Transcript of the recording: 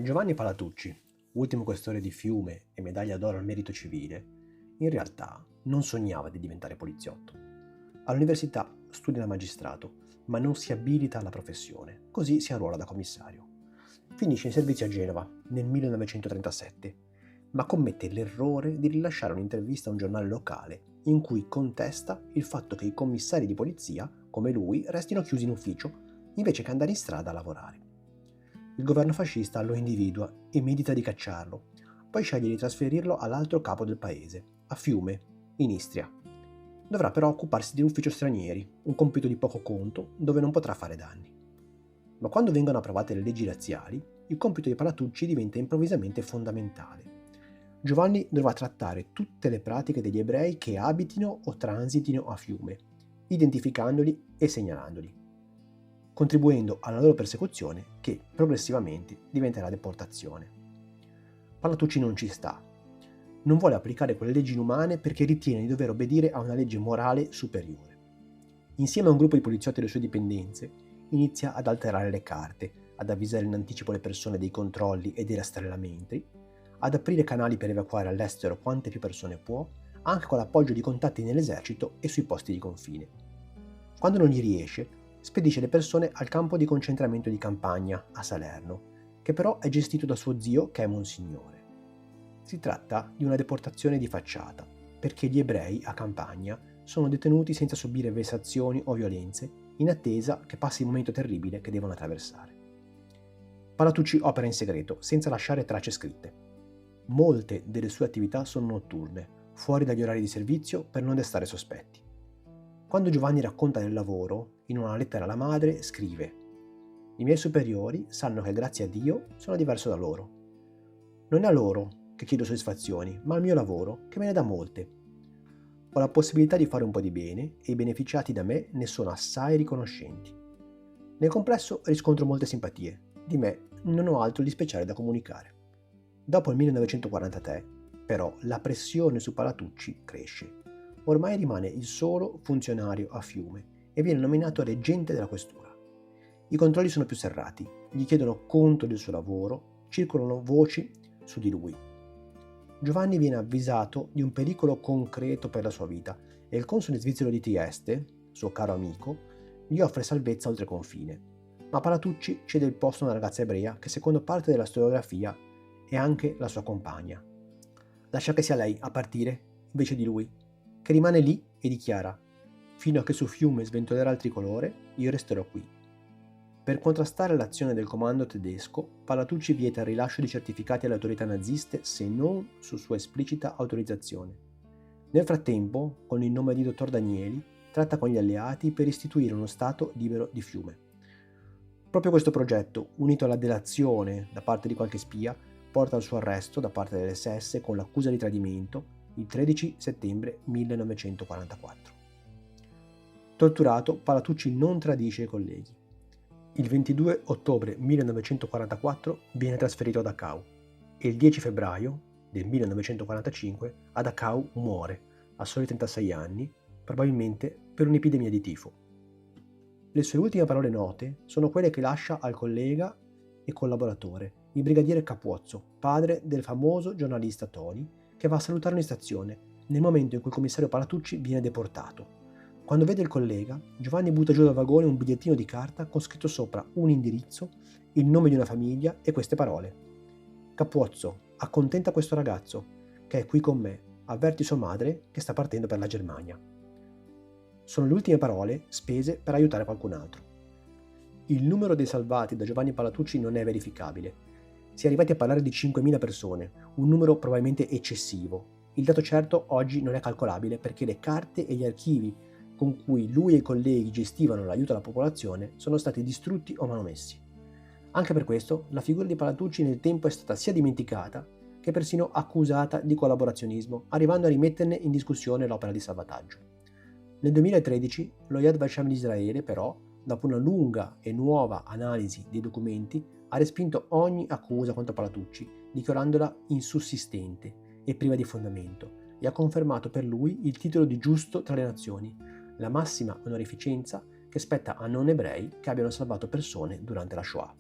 Giovanni Palatucci, ultimo questore di Fiume e medaglia d'oro al merito civile, in realtà non sognava di diventare poliziotto. All'università studia da magistrato, ma non si abilita alla professione, così si arruola da commissario. Finisce in servizio a Genova nel 1937, ma commette l'errore di rilasciare un'intervista a un giornale locale in cui contesta il fatto che i commissari di polizia, come lui, restino chiusi in ufficio invece che andare in strada a lavorare. Il governo fascista lo individua e medita di cacciarlo, poi sceglie di trasferirlo all'altro capo del paese, a Fiume, in Istria. Dovrà però occuparsi di ufficio stranieri, un compito di poco conto dove non potrà fare danni. Ma quando vengono approvate le leggi razziali, il compito di Palatucci diventa improvvisamente fondamentale. Giovanni dovrà trattare tutte le pratiche degli ebrei che abitino o transitino a Fiume, identificandoli e segnalandoli, contribuendo alla loro persecuzione che progressivamente diventerà deportazione. Palatucci non ci sta. Non vuole applicare quelle leggi inumane perché ritiene di dover obbedire a una legge morale superiore. Insieme a un gruppo di poliziotti e le sue dipendenze, inizia ad alterare le carte, ad avvisare in anticipo le persone dei controlli e dei rastrellamenti, ad aprire canali per evacuare all'estero quante più persone può, anche con l'appoggio di contatti nell'esercito e sui posti di confine. Quando non gli riesce, spedisce le persone al campo di concentramento di Campagna, a Salerno, che però è gestito da suo zio che è Monsignore. Si tratta di una deportazione di facciata, perché gli ebrei a Campagna sono detenuti senza subire vessazioni o violenze, in attesa che passi il momento terribile che devono attraversare. Palatucci opera in segreto, senza lasciare tracce scritte. Molte delle sue attività sono notturne, fuori dagli orari di servizio per non destare sospetti. Quando Giovanni racconta del lavoro, in una lettera alla madre, scrive: «I miei superiori sanno che grazie a Dio sono diverso da loro. Non è a loro che chiedo soddisfazioni, ma al mio lavoro, che me ne dà molte. Ho la possibilità di fare un po' di bene e i beneficiati da me ne sono assai riconoscenti. Nel complesso riscontro molte simpatie. Di me non ho altro di speciale da comunicare». Dopo il 1943, però, la pressione su Palatucci cresce. Ormai rimane il solo funzionario a Fiume e viene nominato reggente della questura. I controlli sono più serrati, gli chiedono conto del suo lavoro, circolano voci su di lui. Giovanni viene avvisato di un pericolo concreto per la sua vita e il console svizzero di Trieste, suo caro amico, gli offre salvezza oltre confine. Ma Palatucci cede il posto a una ragazza ebrea che, secondo parte della storiografia, è anche la sua compagna. Lascia che sia lei a partire invece di lui, che rimane lì e dichiara: «Fino a che su Fiume sventolerà il tricolore, io resterò qui». Per contrastare l'azione del comando tedesco, Palatucci vieta il rilascio di certificati alle autorità naziste se non su sua esplicita autorizzazione. Nel frattempo, con il nome di dottor Danieli, tratta con gli alleati per istituire uno Stato libero di Fiume. Proprio questo progetto, unito alla delazione da parte di qualche spia, porta al suo arresto da parte dell'SS con l'accusa di tradimento il 13 settembre 1944. Torturato, Palatucci non tradisce i colleghi. Il 22 ottobre 1944 viene trasferito a Dachau e il 10 febbraio del 1945 a Dachau muore, a soli 36 anni, probabilmente per un'epidemia di tifo. Le sue ultime parole note sono quelle che lascia al collega e collaboratore, il brigadiere Capuzzo, padre del famoso giornalista Toni, che va a salutarlo in stazione, nel momento in cui il commissario Palatucci viene deportato. Quando vede il collega, Giovanni butta giù dal vagone un bigliettino di carta con scritto sopra un indirizzo, il nome di una famiglia e queste parole: «Capuzzo, accontenta questo ragazzo, che è qui con me, avverti sua madre che sta partendo per la Germania». Sono le ultime parole spese per aiutare qualcun altro. Il numero dei salvati da Giovanni Palatucci non è verificabile. Si è arrivati a parlare di 5.000 persone, un numero probabilmente eccessivo. Il dato certo oggi non è calcolabile perché le carte e gli archivi con cui lui e i colleghi gestivano l'aiuto alla popolazione sono stati distrutti o manomessi. Anche per questo la figura di Palatucci nel tempo è stata sia dimenticata che persino accusata di collaborazionismo, arrivando a rimetterne in discussione l'opera di salvataggio. Nel 2013 lo Yad Vashem di Israele, però, dopo una lunga e nuova analisi dei documenti, ha respinto ogni accusa contro Palatucci, dichiarandola insussistente e priva di fondamento, e ha confermato per lui il titolo di giusto tra le nazioni, la massima onorificenza che spetta a non ebrei che abbiano salvato persone durante la Shoah.